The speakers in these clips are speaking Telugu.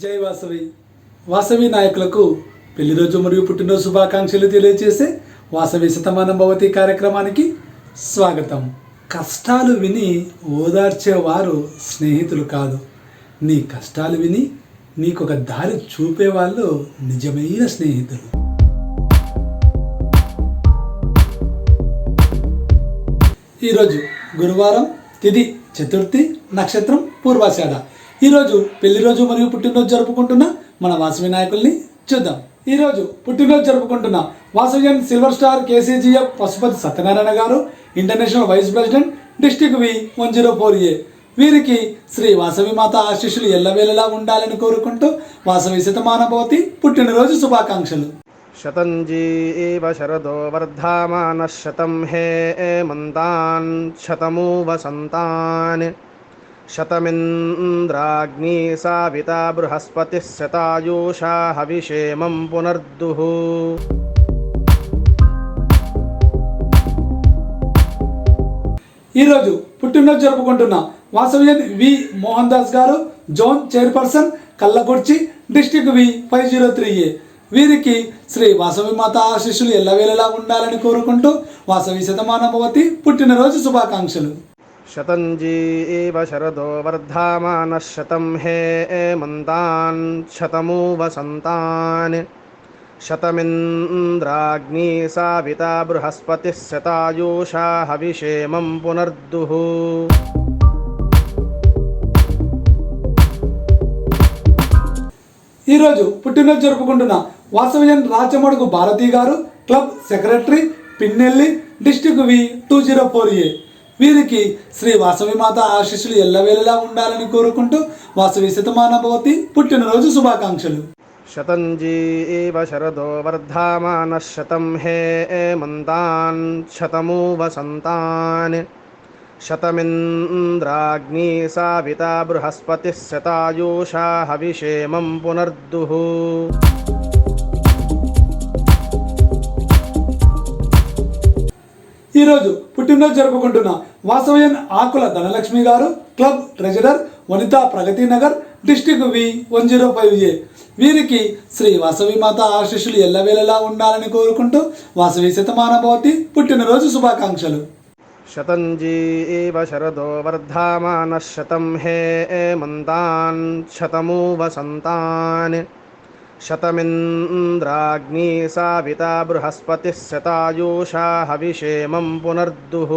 జై వాసవి. వాసవి నాయకులకు పెళ్లి రోజు మరియు పుట్టినరోజు శుభాకాంక్షలు తెలియజేసే వాసవి శతమానం భవతి కార్యక్రమానికి స్వాగతం. కష్టాలు విని ఓదార్చేవారు స్నేహితులు కాదు, నీ కష్టాలు విని నీకొక దారి చూపేవాళ్ళు నిజమైన స్నేహితులు. ఈరోజు గురువారం, తిథి చతుర్థి, నక్షత్రం పూర్వాషాఢ. ఈరోజు పెళ్లి రోజు మరియు పుట్టినరోజు జరుపుకుంటున్న మన వాసవి నాయకుల్ని చూద్దాం. ఈరోజు పుట్టినరోజు జరుపుకుంటున్న Vasavian silver star KCGF Pasupathi Satyanarayana garu, international vice president, district వి104A. వీరికి శ్రీ వాసవి మాత ఆశీస్సులు ఎల్లవేళలా ఉండాలని కోరుకుంటూ వాసవి శతమానభవతి పుట్టినరోజు శుభాకాంక్షలు. శతంజీవ శరదో వర్ధమానః శతం హేమంతాన్ శతమూ వసంతాన్ శతమింద్రాగ్నీ సావితా బృహస్పతిః శతాయూషా హవిషేమం పునర్దుః. ఈరోజు పుట్టినరోజు జరుపుకుంటున్న వాసవియన్ వి మోహన్ దాస్ గారు, జోన్ చైర్పర్సన్, కల్లకుర్చి, డిస్టిక్ వి503A. వీరికి శ్రీ వాసవి మాత ఆశీస్సులు ఎల్లవేళలా ఉండాలని కోరుకుంటూ వాసవి శతమానభవతి పుట్టినరోజు శుభాకాంక్షలు. శతంజీవ శరదో వర్ధమానః శతం హేమంతాన్ శతమూ వసంతాన్ శతమింద్రాగ్నీ సావితా బృహస్పతిః శతాయూషా హవిషేమం పునర్దుః. ఈరోజు పుట్టినరోజు జరుపుకుంటున్న వాసవియన్ రాచమడుగు భారతి గారు, క్లబ్ సెక్రటరీ, పిన్నెల్లి, డిస్టిక్ వి204A. వీరికి శ్రీ వాసవి మాత ఆశీస్సులు ఎల్లవేళలా ఉండాలని కోరుకుంటూ వాసవి శతమానభవతి పుట్టినరోజు శుభాకాంక్షలు. శతంజీవ శరదో వర్ధమానః శతం హేమంతాన్ శతమూ వసంతాన్ శతమింద్రాగ్నీ సావితా బృహస్పతిః శతాయూషా హవిషేమం పునర్దుః. ఈరోజు పుట్టినరోజు జరుపుకుంటున్న వాసవియన్ ఆకుల ధనలక్ష్మి గారు, club treasurer, Vanitha Pragathi Nagar, district వి105A. వీరికి శ్రీ వాసవి మాత ఆశీస్సులు ఎల్లవేళలా ఉండాలని కోరుకుంటూ వాసవి శతమానభవతి పుట్టినరోజు శుభాకాంక్షలు. శతంజీవ శరదో వర్ధమానః శతం హేమంతాన్ శతమూ వసంతాన్ శతమింద్రాగ్నీ సావితా బృహస్పతిః శతాయూషా హవిషేమం పునర్దుః.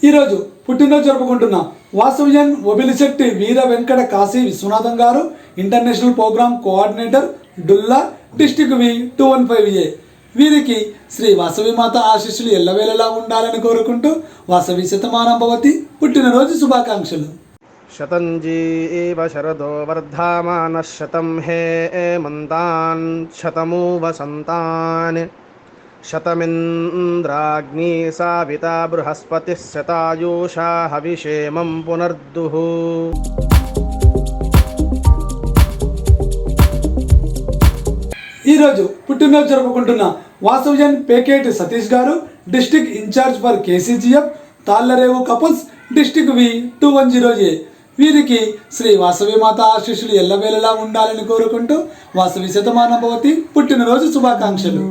ఈరోజు పుట్టినరోజు జరుపుకుంటున్న వాసవియన్ ఒబిలిశెట్టి వీర వెంకట కాశీ విశ్వనాథం గారు, ఇంటర్నేషనల్ ప్రోగ్రామ్ కోఆర్డినేటర్, డుల్లా, డిస్టిక్ వి215A. వీరికి శ్రీ వాసవి మాత ఆశీస్సులు ఎల్లవేళలా ఉండాలని కోరుకుంటూ వాసవి శతమానభవతి పుట్టినరోజు శుభాకాంక్షలు. శతంజీవ శరదో వర్ధమానః శతం హేమంతాన్ శతమూ వసంతాన్ శతమింద్రాగ్నీ సావితా బృహస్పతిః శతాయూషా హవిషేమం పునర్దుః. ఈరోజు పుట్టినరోజు జరుపుకుంటున్న Vasavian Peketi Satish garu, district incharge for KCGF, Tallarevu couples, district వి210A. వీరికి శ్రీ వాసవి మాత ఆశీస్సులు ఎల్లవేళలా ఉండాలని కోరుకుంటూ వాసవి శతమానభవతి పుట్టినరోజు శుభాకాంక్షలు.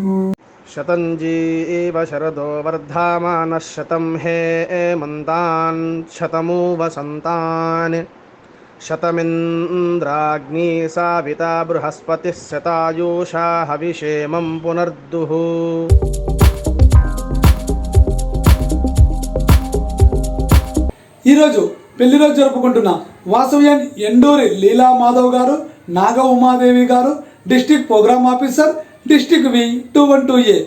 శతంజీవ శరదో వర్ధమానః శతం హేమంతాన్ శతమూ వసంతాన్ శతమింద్రాగ్నీ సావితా బృహస్పతిః శతాయూషా హవిషేమం పునర్దుః. ఈరోజు పెళ్లి రోజు జరుపుకుంటున్న వాసవియన్ ఎండూరి లీలా మాధవ్ గారు, నాగ ఉమాదేవి గారు, డిస్టిక్ ప్రోగ్రామ్ ఆఫీసర్, డిస్టిక్ వి212A.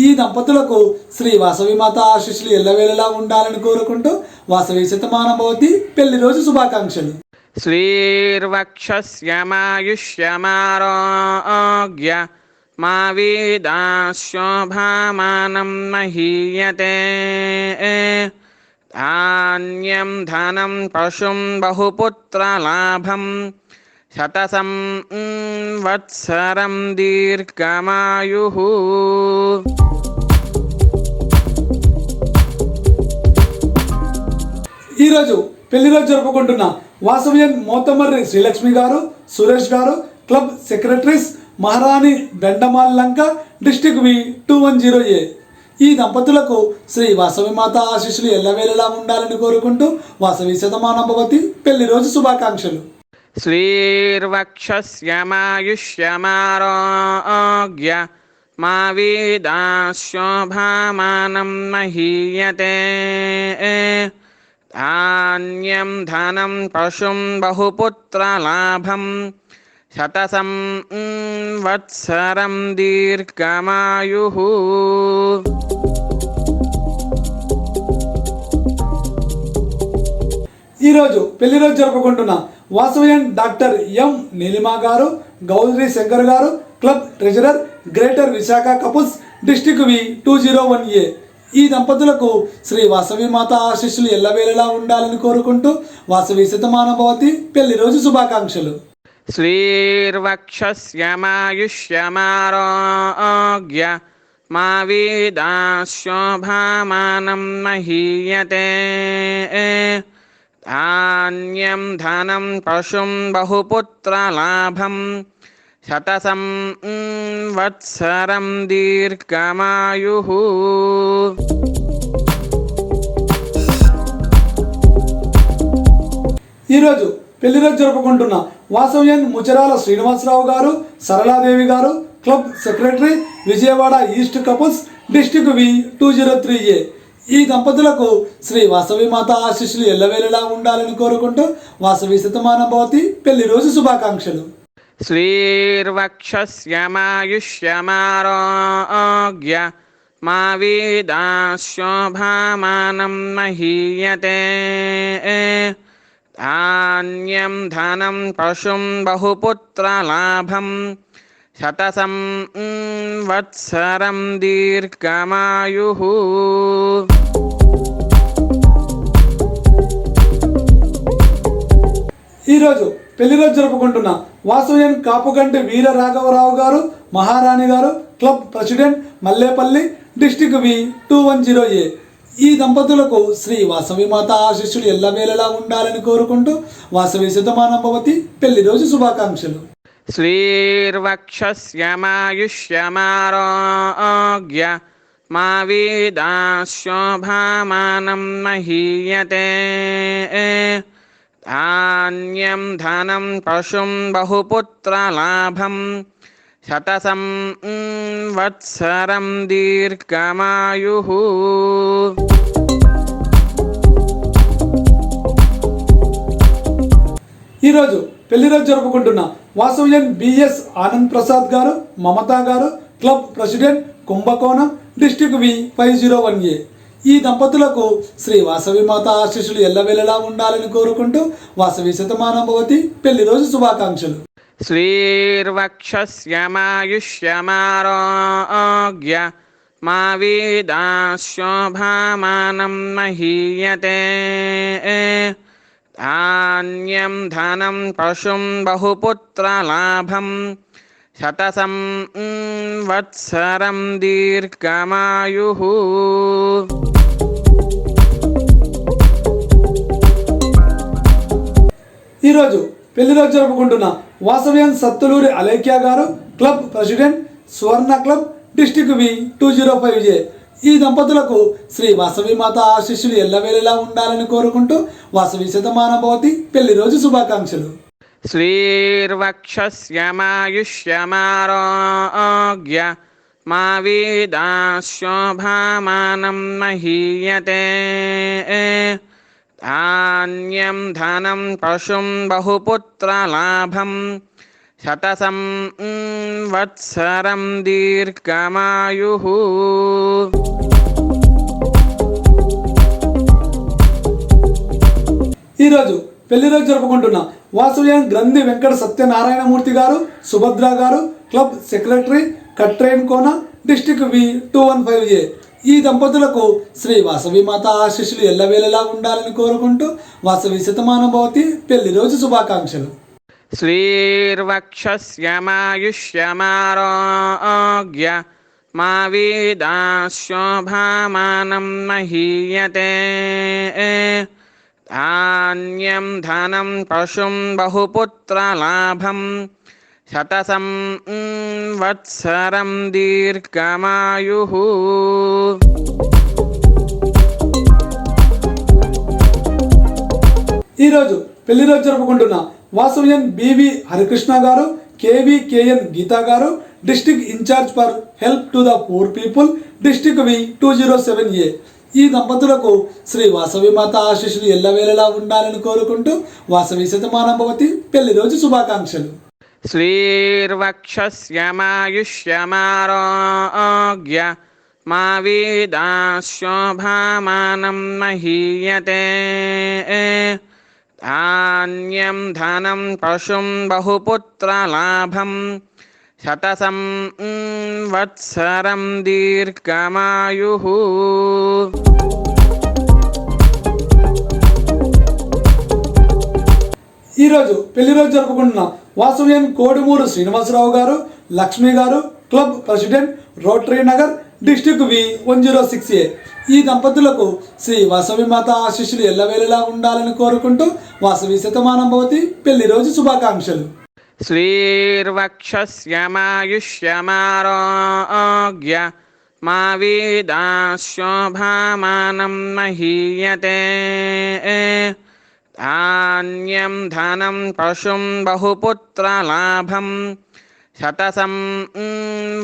ఈ దంపతులకు శ్రీ వాసవి మాత ఆశీస్సులు ఎల్లవేళలా ఉండాలని కోరుకుంటూ వాసవి శతమానభవతి పెళ్లి రోజు శుభాకాంక్షలు. శ్రీర్వక్షస్యమాయుష్యమారోగ్య మా వీదాశోభామానం మహీయతే. ధాన్యం ధనం పశుం బహుపుత్రలాభం శతసం వత్సరం దీర్ఘమాయుః. ఈరోజు పెళ్లి రోజు జరుపుకుంటున్న వాసవ్యన్ మోతమర్రి శ్రీలక్ష్మి గారు, సురేష్ గారు, క్లబ్ సెక్రటరీస్, మహారాణి బెండమాల్ లంక, డిస్టిక్ వి 210A. ఈ దంపతులకు శ్రీ వాసవి మాత ఆశీస్సులు ఎల్లవేళలా ఉండాలని కోరుకుంటూ వాసవి శతమాన భవతి పెళ్లి రోజు శుభాకాంక్షలు. శ్రీర్వక్షస్యమాయుష్యమారోగ్య మా వీదాశోభామానం మహీయతే ధాన్యం ధనం పశుం బహుపుత్రలాభం శతసం వత్సరం దీర్ఘమాయుః. ఈరోజు పెళ్లి రోజు జరుపుకుంటున్న వాసవ్యన్ డాక్టర్ ఎం నీలిమా గారు, గౌరీ శంకర్ గారు, club treasurer, greater Visakha couples, district వి 201A. ఈ దంపతులకు శ్రీ వాసవి మాత ఆశీస్సులు ఎల్లవేళలా ఉండాలని కోరుకుంటూ వాసవి శతమాన భవతి పెళ్లి రోజు శుభాకాంక్షలు. శ్రీర్వక్షస్యమాయుష్యమారోగ్య మా వీదాశోభామానం మహీయతే ధాన్యం ధనం పశుం బహుపుత్రలాభం శతసం వత్సరం దీర్ఘమాయుః. ఈరోజు పెళ్లి రోజు జరుపుకుంటున్న వాసవ్యన్ ముచరాల శ్రీనివాసరావు గారు, సరళాదేవి గారు, club secretary, Vijayawada east couples, district వి 203A. ఈ దంపతులకు శ్రీ వాసవి మాత ఆశీస్సులు ఎల్లవేళలా ఉండాలని కోరుకుంటూ వాసవి శతమాన భవతి పెళ్లి రోజు శుభాకాంక్షలు. శ్రీర్వక్షస్యమాయుష్యమారోగ్య మా వీదాశోభామానం మహీయతే ధాన్యం ధనం పశుం బహుపుత్రలాభం శతసం వత్సరం దీర్ఘమాయుః. ఈరోజు పెళ్లి రోజు జరుపుకుంటున్న వాసవ్యన్ కాపుగంటి వీర రాఘవరావు గారు, మహారాణి గారు, క్లబ్ ప్రెసిడెంట్, మల్లేపల్లి, డిస్టిక్ వి 210A. ఈ దంపతులకు శ్రీ వాసవి మాత ఆశీస్సులు ఎల్లవేళలా ఉండాలని కోరుకుంటూ వాసవి శతమాన భవతి పెళ్లి రోజు శుభాకాంక్షలు. శ్రీర్వక్షస్యమాయుష్యమారోగ్య మా వీదాశోభామానం మహీయతే ధాన్యం ధనం పశుం బహుపుత్రలాభం శతసం వత్సరం దీర్ఘమాయుః. ఈరోజు పెళ్లి రోజు జరుపుకుంటున్న వాసవ్యన్ బిఎస్ ఆనంద్ ప్రసాద్ గారు, మమతా గారు, క్లబ్ ప్రెసిడెంట్, కుంభకోణం, డిస్టిక్ వి 501A. ఈ దంపతులకు శ్రీ వాసవి మాత ఆశీస్సులు ఎల్లవేళలా ఉండాలని కోరుకుంటూ వాసవి శతమాన భవతి పెళ్లి రోజు శుభాకాంక్షలు. శ్రీర్వక్షస్యమాయుష్యమారోగ్య మా వీదాశోభామానం మహీయతే ధాన్యం ధనం పశుం బహుపుత్రలాభం శతసం వత్సరం దీర్ఘమాయుః. ఈరోజు పెళ్లి రోజు జరుపుకుంటున్న వాసవ్యన్ సత్తులూరి అలేఖ్య గారు, క్లబ్ ప్రెసిడెంట్, స్వర్ణ క్లబ్, డిస్టిక్ వి 205A. ఈ దంపతులకు శ్రీ వాసవి మాత ఆశీస్సులు ఎల్లవేళలా ఉండాలని కోరుకుంటూ వాసవి శతమాన భవతి పెళ్లి రోజు శుభాకాంక్షలు. శ్రీర్వక్షస్యమాయుష్యమారోగ్య మా వీదాశోభామానం మహీయతే ధాన్యం ధనం పశుం బహుపుత్రలాభం శతసం వత్సరం దీర్ఘమాయుః. ఈరోజు పెళ్లి రోజు జరుపుకుంటున్న వాసవ్యన్ గ్రంథి వెంకట సత్యనారాయణమూర్తి గారు, సుభద్ర గారు, క్లబ్ సెక్రటరీ, కట్రేన్ కోన, డిస్టిక్ వి 215A. ఈ దంపతులకు శ్రీ వాసవి మాత ఆశీస్సులు ఎల్లవేళలా ఉండాలని కోరుకుంటూ వాసవి శతమాన భవతి పెళ్లి రోజు శుభాకాంక్షలు. శ్రీర్వక్షస్యమాయుష్యమారోగ్య మా వీదాశోభామానం మహీయతే ధాన్యం ధనం పశుం బహుపుత్రలాభం శతసం వత్సరం దీర్ఘమాయుః. ఈరోజు పెళ్లి రోజు జరుపుకుంటున్న వాసవ్యన్ బివి హరికృష్ణ గారు, కేవీకేఎన్ గీతా గారు, district incharge for help to the poor people, district V 207A. ఈ దంపతులకు శ్రీ వాసవి మాత ఆశీస్సులు ఎల్లవేళలా ఉండాలని కోరుకుంటూ వాసవి శతమానం భవతి పెళ్లి రోజు శుభాకాంక్షలు. శ్రీర్వక్షస్యమాయుష్యమారోగ్య మా వీదాశోభామానం మహీయతే. ధాన్యం ధనం పశుం బహుపుత్రలాభం శతసం వత్సరం దీర్ఘమాయుః. ఈరోజు పెళ్లి రోజు జరుపుకుంటున్న వాసవ్యన్ కోడుమూరు శ్రీనివాసరావు గారు, లక్ష్మి గారు, club president, rotary Nagar, district వి 106A. ఈ దంపతులకు శ్రీ వాసవి మాత ఆశీస్సులు ఎల్లవేళలా ఉండాలని కోరుకుంటూ వాసవి శతమానం భవతి పెళ్లి రోజు శుభాకాంక్షలు. శ్రీర్వక్షస్యమాయుష్యమారోగ్య మా వీదాశోభామానం మహీయతే. ధాన్యం ధనం పశుం బహుపుత్రలాభం శతసం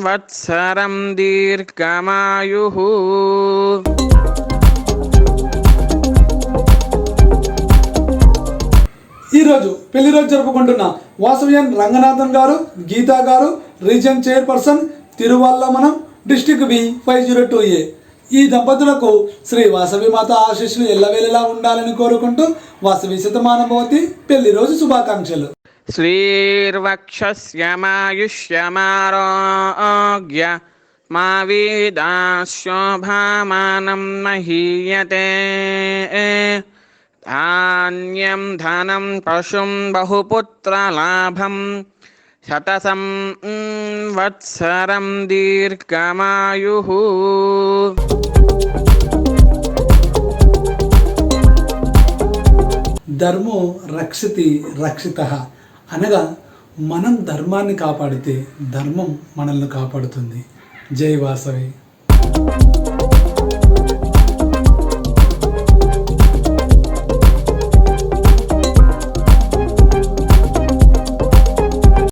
వత్సరం దీర్ఘమాయుః. ఈరోజు పెళ్లి రోజు జరుపుకుంటున్న వాసవ్యన్ Ranganathan garu, Geetha garu, region chairperson, Tiruvallamanam, district V 502A. ఈ దంపతులకు శ్రీ వాసవి మాత ఆశీస్సులు ఎల్లవేళలా ఉండాలని కోరుకుంటూ వాసవి శతమానం భవతి పెళ్లి రోజు శుభాకాంక్షలు. శ్రీర్వక్షస్యమాయుష్యమారోగ్య మా వీదాశోభామానం మహీయతే. ధాన్యం ధనం పశుం బహుపుత్రలాభం శతసం వత్సరం దీర్ఘమాయుః. ధర్మో రక్షతి రక్షితః అనగా మనం ధర్మాన్ని కాపాడితే ధర్మం మనల్ని కాపాడుతుంది. జై వాసవి.